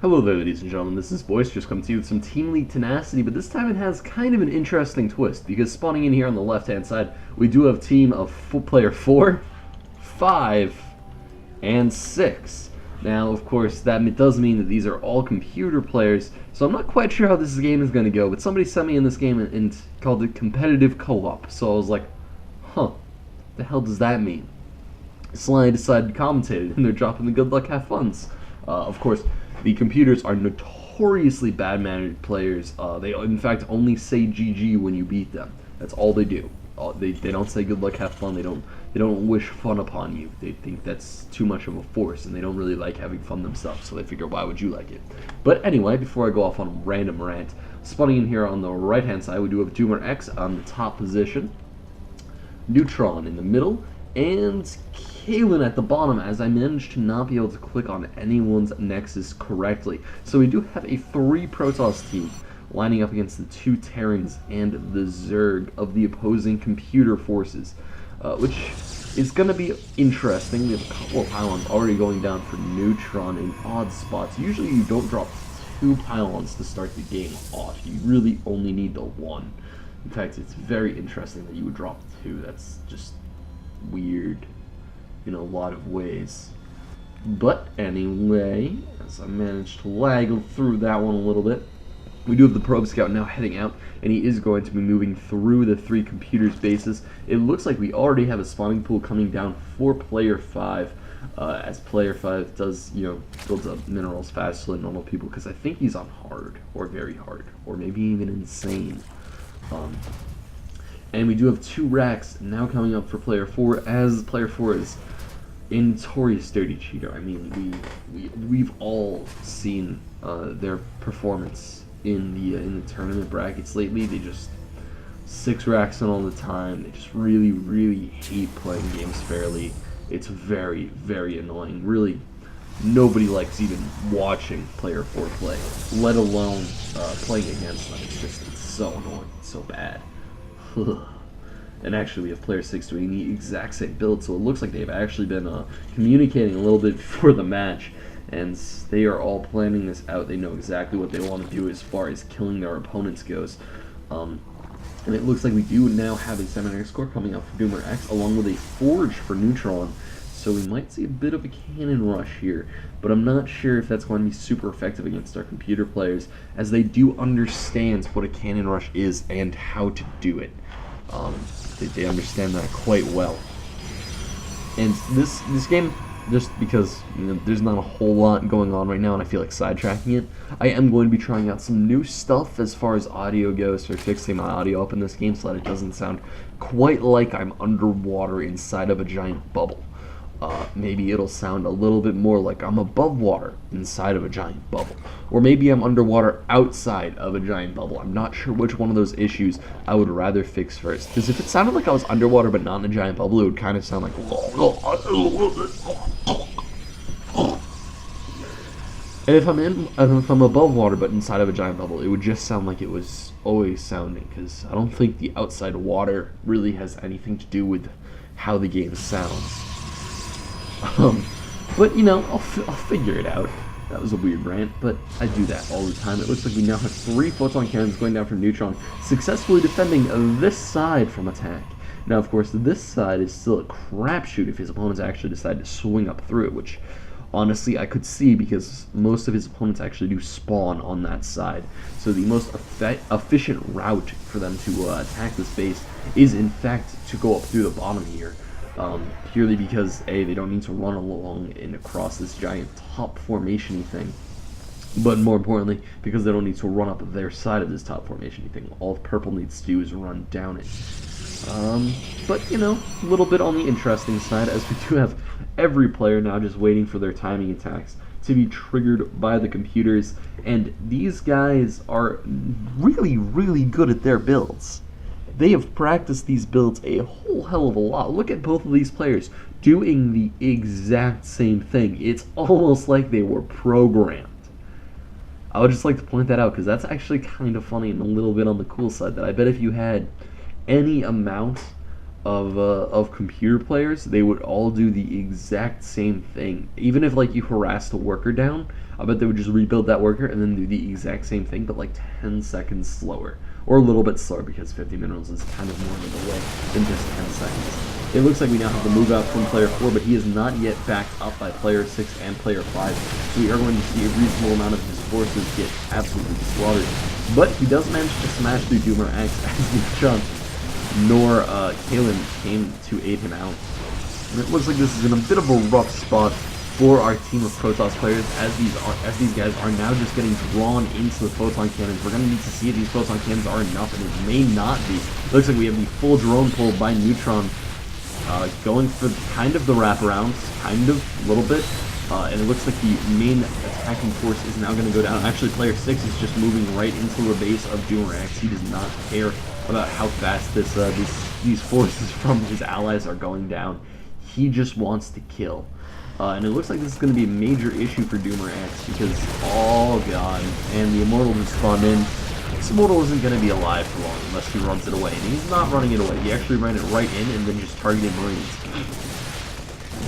Hello there, ladies and gentlemen, this is Voice, just coming to you with some Team League Tenacity, but this time it has kind of an interesting twist, because spawning in here on the left-hand side, we do have a team of player 4, 5, and 6. Now, of course, that does mean that these are all computer players, so I'm not quite sure how this game is going to go, but somebody sent me in this game and called it competitive co-op, so I was like, huh, the hell does that mean? So I decided to commentate it, and they're dropping the good luck, have funs. Of course, the computers are notoriously bad-mannered players. They, in fact, only say GG when you beat them. That's all they do. They don't say good luck, have fun. They don't wish fun upon you. They think that's too much of a force, and they don't really like having fun themselves. So they figure, why would you like it? But anyway, before I go off on a random rant, spawning in here on the right-hand side, we do have DoomerX on the top position, Neutron in the middle, and Kalen at the bottom, as I managed to not be able to click on anyone's Nexus correctly. So we do have a 3 Protoss team lining up against the 2 Terrans and the Zerg of the opposing computer forces, which is going to be interesting. We have a couple of pylons already going down for Neutron in odd spots. Usually you don't drop 2 pylons to start the game off. You really only need the 1. In fact, it's very interesting that you would drop 2. That's just weird in a lot of ways. But anyway, as I managed to lag through that one a little bit, we do have the Probe Scout now heading out, and he is going to be moving through the 3 computers' bases. It looks like we already have a spawning pool coming down for player 5, as player 5 does, builds up minerals faster than normal people, because I think he's on hard, or very hard, or maybe even insane. And we do have 2 racks now coming up for player 4, as player 4 is a notorious dirty cheater. I mean, we've all seen their performance in the tournament brackets lately. They just 6 racks in all the time. They just really hate playing games fairly. It's very, very annoying. Really, nobody likes even watching player 4 play, let alone playing against them. It's so annoying, it's so bad. And actually, we have player 6 doing the exact same build, so it looks like they've actually been communicating a little bit before the match, and they are all planning this out. They know exactly what they want to do as far as killing their opponents goes. And it looks like we do now have a 7 score coming out for DoomerX, along with a Forge for Neutron, so we might see a bit of a cannon rush here, but I'm not sure if that's going to be super effective against our computer players, as they do understand what a cannon rush is and how to do it. They understand that quite well. And this game, just because there's not a whole lot going on right now and I feel like sidetracking it, I am going to be trying out some new stuff as far as audio goes for fixing my audio up in this game so that it doesn't sound quite like I'm underwater inside of a giant bubble. Maybe it'll sound a little bit more like I'm above water inside of a giant bubble. Or maybe I'm underwater outside of a giant bubble. I'm not sure which one of those issues I would rather fix first. Because if it sounded like I was underwater but not in a giant bubble, it would kind of sound like... And if I'm above water but inside of a giant bubble, it would just sound like it was always sounding. Because I don't think the outside water really has anything to do with how the game sounds. But I'll figure it out. That was a weird rant, but I do that all the time. It looks like we now have 3 photon cannons going down from Neutron, successfully defending this side from attack. Now, of course, this side is still a crapshoot if his opponents actually decide to swing up through it, which honestly I could see because most of his opponents actually do spawn on that side. So the most efficient route for them to attack this base is in fact to go up through the bottom here. Purely because A, they don't need to run along and across this giant top formation-y thing, but more importantly, because they don't need to run up their side of this top formation-y thing. All purple needs to do is run down it. But a little bit on the interesting side, as we do have every player now just waiting for their timing attacks to be triggered by the computers, and these guys are really good at their builds. They have practiced these builds a whole hell of a lot. Look at both of these players doing the exact same thing. It's almost like they were programmed. I would just like to point that out because that's actually kind of funny and a little bit on the cool side, that I bet if you had any amount of computer players, they would all do the exact same thing. Even if like you harassed a worker down, I bet they would just rebuild that worker and then do the exact same thing, but like 10 seconds slower. Or a little bit slower, because 50 minerals is kind of more of a delay than just 10 seconds. It looks like we now have the move out from player 4, but he is not yet backed up by player 6 and player 5. So we are going to see a reasonable amount of his forces get absolutely slaughtered. But he does manage to smash through DoomerX as Neutron nor Kalen came to aid him out. And it looks like this is in a bit of a rough spot for our team of Protoss players, as these guys are now just getting drawn into the photon cannons. We're going to need to see if these photon cannons are enough, and it may not be. It looks like we have the full drone pull by Neutron, going for kind of the wraparounds, kind of, a little bit. And it looks like the main attacking force is now going to go down. Actually, player 6 is just moving right into the base of DoomerX. He does not care about how fast these forces from his allies are going down. He just wants to kill. And it looks like this is going to be a major issue for DoomerX because, oh god, and the Immortal just spawned in. This Immortal isn't going to be alive for long unless he runs it away. And he's not running it away. He actually ran it right in and then just targeted Marines.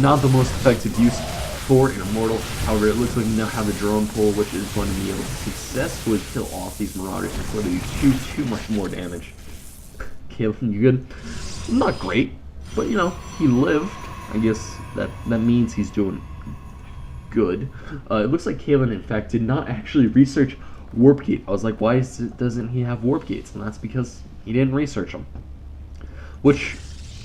Not the most effective use for an Immortal. However, it looks like we now have a drone pull, which is going to be able to successfully kill off these Marauders and literally do too much more damage. Kalen, you good? Not great, but you know, he lived. I guess that means he's doing good. It looks like Kalen, in fact, did not actually research Warp Gate. I was like, why doesn't he have Warp Gates? And that's because he didn't research them. Which,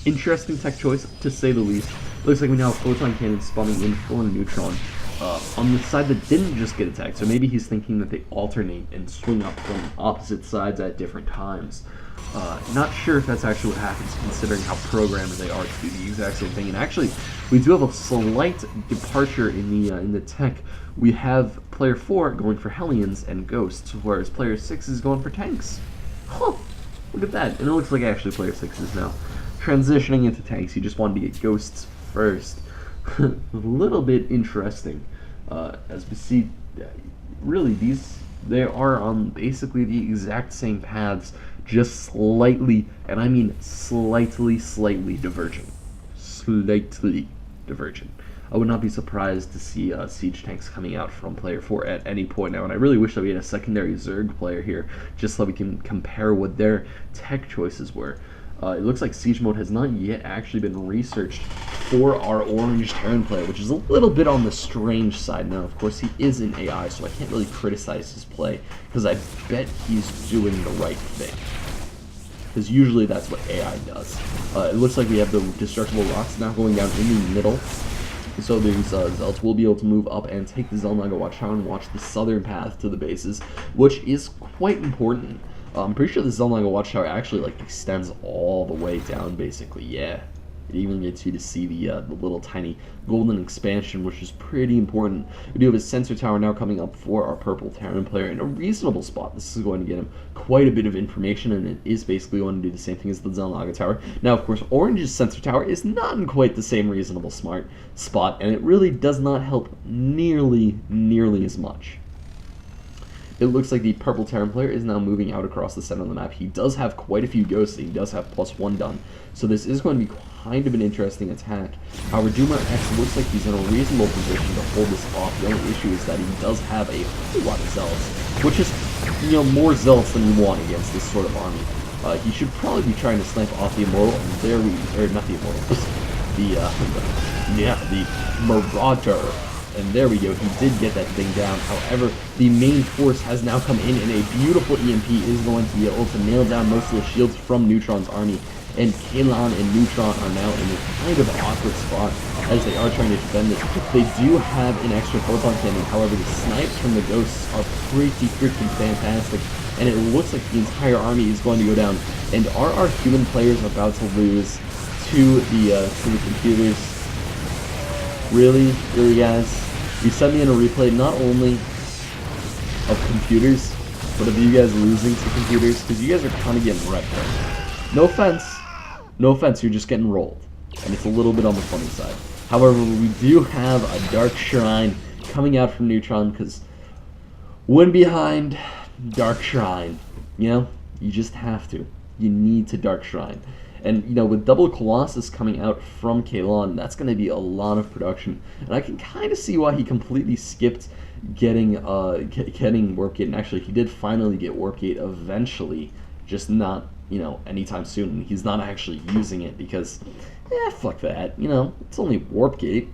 interesting tech choice, to say the least. Looks like we now have Photon Cannons spawning in for Neutron on the side that didn't just get attacked. So maybe he's thinking that they alternate and swing up from opposite sides at different times. Not sure if that's actually what happens, considering how programmed they are to do the exact same thing. And actually, we do have a slight departure in the tech. We have player 4 going for Hellions and Ghosts, whereas player 6 is going for tanks. Huh, look at that. And it looks like actually player 6 is now transitioning into tanks. He just wanted to get Ghosts first. A little bit interesting. As we see, really, they are on basically the exact same paths, just slightly, and I mean slightly divergent. Slightly divergent. I would not be surprised to see siege tanks coming out from player 4 at any point now, and I really wish that we had a secondary Zerg player here, just so we can compare what their tech choices were. It looks like siege mode has not yet actually been researched for our orange Terran player, which is a little bit on the strange side. Now, of course, he is an AI, so I can't really criticize his play, because I bet he's doing the right thing. Because usually that's what AI does. It looks like we have the destructible rocks now going down in the middle. So these Zelts will be able to move up and take the Zelnaga Watchtower and watch the southern path to the bases, which is quite important. I'm pretty sure the Zelnaga Watchtower actually like extends all the way down, basically. Yeah, it even gets you to see the little tiny golden expansion, which is pretty important. We do have a sensor tower now coming up for our purple Terran player in a reasonable spot. This is going to get him quite a bit of information, and it is basically going to do the same thing as the Zelnaga tower. Now, of course, orange's sensor tower is not in quite the same reasonable smart spot, and it really does not help nearly as much. It looks like the purple Terran player is now moving out across the center of the map. He does have quite a few ghosts, and he does have +1 done. So this is going to be kind of an interesting attack. However, DoomerX looks like he's in a reasonable position to hold this off. The only issue is that he does have a whole lot of Zealots, which is, you know, more Zealots than you want against this sort of army. He should probably be trying to snipe off the Immortal, and there we, or not the Immortal, the Marauder. And there we go, he did get that thing down. However, the main force has now come in, and a beautiful EMP is going to be able to nail down most of the shields from Neutron's army. And Kalen and Neutron are now in a kind of awkward spot as they are trying to defend this. They do have an extra photon cannon, however, the snipes from the ghosts are pretty freaking fantastic. And it looks like the entire army is going to go down. And are our human players about to lose to the computers? Really, guys? You sent me in a replay not only of computers, but of you guys losing to computers, because you guys are kind of getting wrecked right now. No offense, you're just getting rolled. And it's a little bit on the funny side. However, we do have a Dark Shrine coming out from Neutron, because when behind Dark Shrine, you know, you just have to. You need to Dark Shrine. And, you know, with double Colossus coming out from Kalon, that's going to be a lot of production. And I can kind of see why he completely skipped getting Warp Gate. And actually, he did finally get Warp Gate eventually, just not, you know, anytime soon. And he's not actually using it because, fuck that. You know, it's only Warp Gate.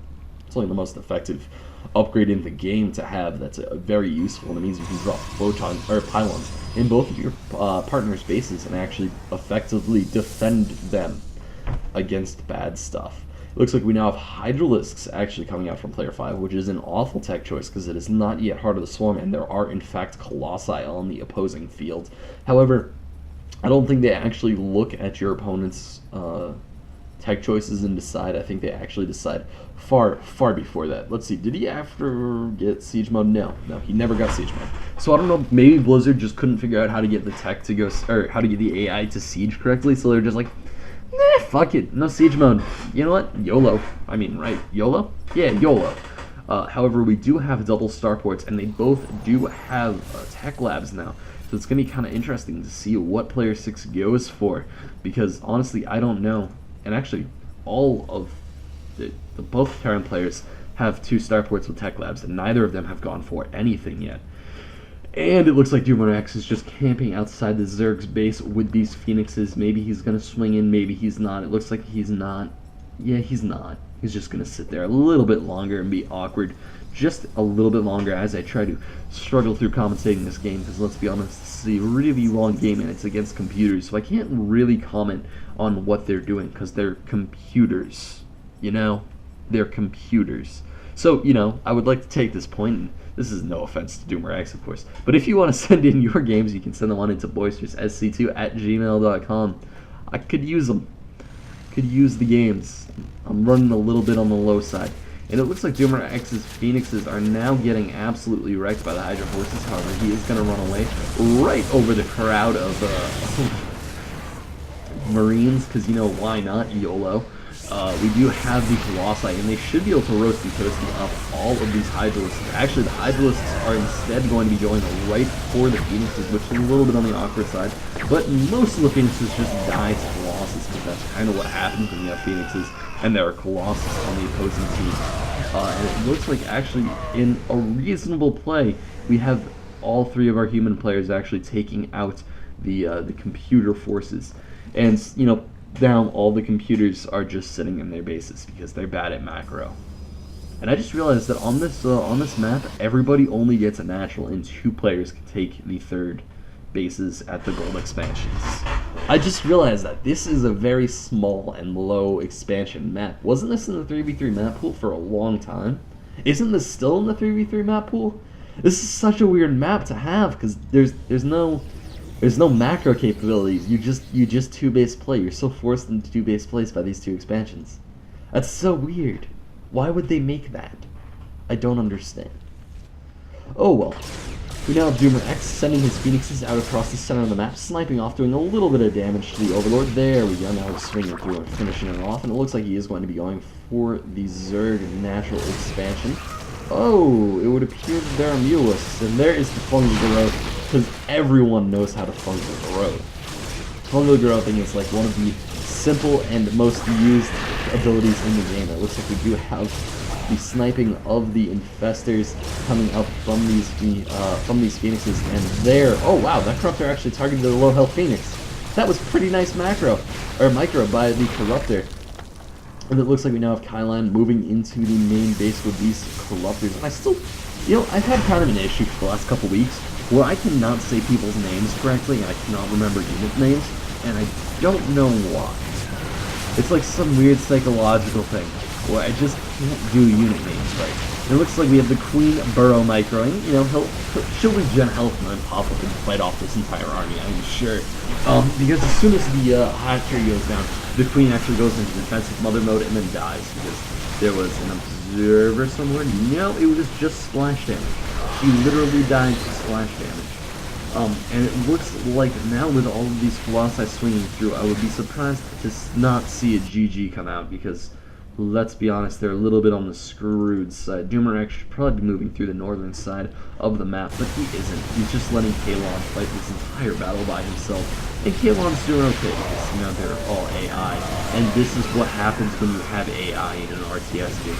It's only the most effective upgrade in the game to have that's very useful, and it means you can drop photons or pylons in both of your partner's bases and actually effectively defend them against bad stuff. It looks like we now have Hydralisks actually coming out from player 5, which is an awful tech choice because it is not yet Heart of the Swarm, and there are in fact Colossi on the opposing field. However, I don't think they actually look at your opponent's tech choices and decide. I think they actually decide far before that. Let's see, did he ever get Siege Mode? No, he never got Siege Mode. So I don't know, maybe Blizzard just couldn't figure out how to get the tech to go, or how to get the AI to Siege correctly, so they're just like, fuck it, no Siege Mode. You know what? YOLO. I mean, right, YOLO? Yeah, YOLO. However, we do have double starports, and they both do have tech labs now. So it's going to be kind of interesting to see what player 6 goes for, because honestly, I don't know. And actually, all of both Terran players have 2 starports with tech labs, and neither of them have gone for anything yet. And it looks like DoomerX is just camping outside the Zerg's base with these Phoenixes. Maybe he's going to swing in, maybe he's not. It looks like he's not. Yeah, he's not. He's just going to sit there a little bit longer and be awkward. Just a little bit longer as I try to struggle through commentating this game, because let's be honest, this is a really long game and it's against computers, so I can't really comment on what they're doing because they're computers, you know? They're computers. So, you know, I would like to take this point, and this is no offense to DoomerX, of course, but if you want to send in your games, you can send them on into boisteroussc2@gmail.com. I could use them. Could use the games. I'm running a little bit on the low side. And it looks like DoomerX's Phoenixes are now getting absolutely wrecked by the Hydra forces. However, he is going to run away right over the crowd of Marines, because, you know, why not? YOLO. We do have the Colossi, and they should be able to roast and toasty up all of these Hydralisks. Actually, the Hydralisks are instead going to be going right for the Phoenixes, which is a little bit on the awkward side. But most of the Phoenixes just die to Colossus, because that's kind of what happens when you have Phoenixes and there are Colossus on the opposing team. And it looks like actually in a reasonable play, we have all 3 of our human players actually taking out the computer forces. And, you know, now all the computers are just sitting in their bases because they're bad at macro. And I just realized that on this map, everybody only gets a natural, and 2 players can take the 3rd bases at the gold expansions. I just realized that this is a very small and low expansion map. Wasn't this in the 3v3 map pool for a long time? Isn't this still in the 3v3 map pool? This is such a weird map to have because there's no macro capabilities. You just 2 base play. You're so forced into 2 base plays by these 2 expansions. That's so weird. Why would they make that? I don't understand. Oh well. We now have DoomerX sending his Phoenixes out across the center of the map, sniping off, doing a little bit of damage to the Overlord. There we go, now we're swinging through and finishing it off, and it looks like he is going to be going for the Zerg natural expansion. Oh, it would appear that there are Mulists, and there is the Fungal Growth, because everyone knows how to Fungal Growth. Fungal Growthing is like one of the simple and most used abilities in the game. It looks like we do have the sniping of the infestors coming up from these Phoenixes, and there, oh wow, that Corruptor actually targeted the low health Phoenix. That was pretty nice micro by the Corruptor. And it looks like we now have Kylan moving into the main base with these Corruptors. And I still, you know, I've had kind of an issue for the last couple weeks where I cannot say people's names correctly, and I cannot remember unit names, and I don't know why. It's like some weird psychological thing where I just can't do unit names right. And it looks like we have the Queen Burrow microing. You know, she'll regen health and then pop up and fight off this entire army, I'm sure. Because as soon as the Hacker goes down, the Queen actually goes into defensive mother mode and then dies because there was an observer somewhere. No, it was just splash damage. She literally died to splash damage. And it looks like now with all of these Colossi swinging through, I would be surprised to not see a GG come out because, let's be honest, they're a little bit on the screwed side. DoomerX should probably be moving through the northern side of the map, but he isn't. He's just letting Kalon fight this entire battle by himself. And Kalon's doing okay because, you know, they're all AI. And this is what happens when you have AI in an RTS game.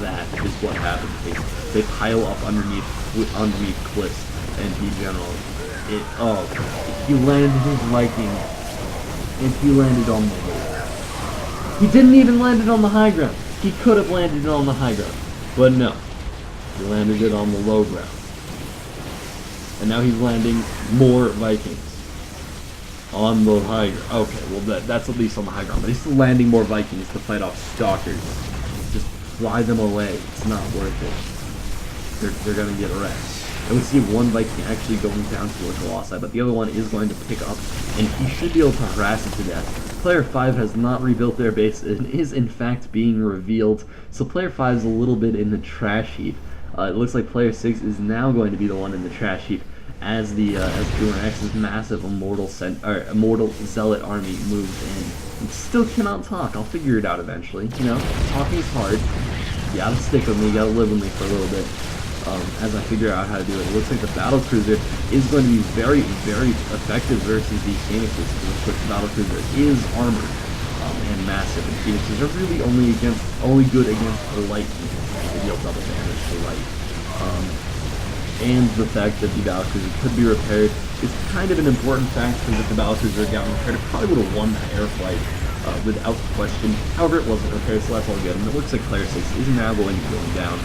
That is what happens. They pile up underneath cliffs, and he he landed his Viking, and he landed on the low. He didn't even land it on the high ground. He could have landed it on the high ground, but no. He landed it on the low ground. And now he's landing more Vikings on the high ground. Okay, well that's at least on the high ground, but he's still landing more Vikings to fight off stalkers. Just fly them away. It's not worth it. They're gonna get wrecked. And we see one Viking actually going down to the Colossi, but the other one is going to pick up, and he should be able to harass it to death. Player 5 has not rebuilt their base and is in fact being revealed, so Player 5 is a little bit in the trash heap. It looks like Player 6 is now going to be the one in the trash heap as DoomerX's massive Immortal Zealot army moves in. It still cannot talk. I'll figure it out eventually. You know, talking is hard. You gotta stick with me, you gotta live with me for a little bit. As I figure out how to do it. It looks like the battlecruiser is going to be very, very effective versus these phoenixes, because of course the battlecruiser is armored and massive, and phoenixes are really only good against the light. They deal double damage to light. And the fact that the battlecruiser could be repaired is kind of an important fact, because if the battlecruiser had gotten repaired, it probably would have won that air fight without question. However, it wasn't repaired, so that's all good. And it looks like Player 6 is now going to go down.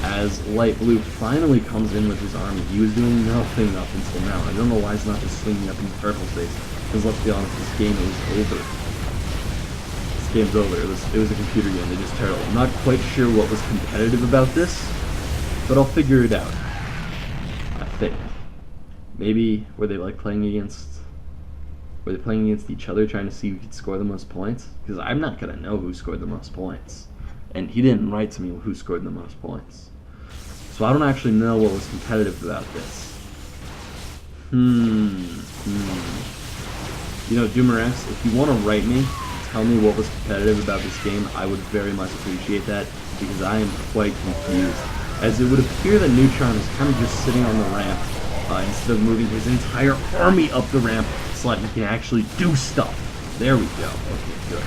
As Light Blue finally comes in with his army. He was doing nothing up until now. I don't know why he's not just swinging up into purple space, because let's be honest, this game is over. This game's over. It was a computer game. They just terrible. I'm not quite sure what was competitive about this, but I'll figure it out. I think. Maybe were they playing against each other, trying to see who could score the most points? Because I'm not gonna know who scored the most points. And he didn't write to me who scored the most points. So I don't actually know what was competitive about this. You know, DoomerX, if you want to write me, tell me what was competitive about this game, I would very much appreciate that, because I am quite confused. As it would appear that Neutron is kind of just sitting on the ramp, instead of moving his entire army up the ramp, so that he can actually do stuff. There we go. Okay, good.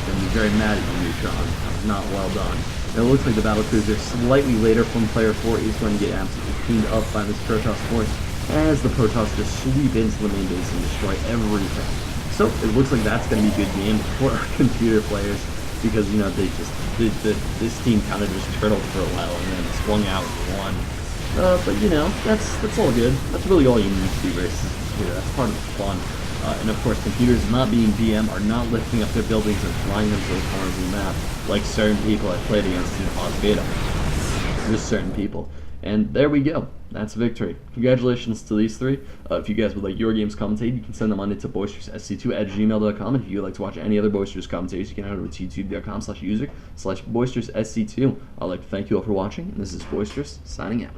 Gonna be very mad at you, Neutron. Not well done. And it looks like the battlecruiser slightly later from Player 4 is going to get absolutely cleaned up by this Protoss force, as the Protoss just sweep into the main base and destroy everything. So it looks like that's going to be a good game for our computer players, because, you know, this team kind of just turtled for a while and then swung out and won. But you know, that's all good. That's really all you need to do versus a computer. That's part of the fun. And of course, computers not being DM are not lifting up their buildings and flying them to the corner of the map like certain people I've played against in Pause Beta. Just certain people. And there we go. That's victory. Congratulations to these three. If you guys would like your games commentated, you can send them on into boisteroussc2@gmail.com. And if you would like to watch any other Boisterous commentators, you can head over to youtube.com/user/boisteroussc2. I'd like to thank you all for watching. And this is Boisterous, signing out.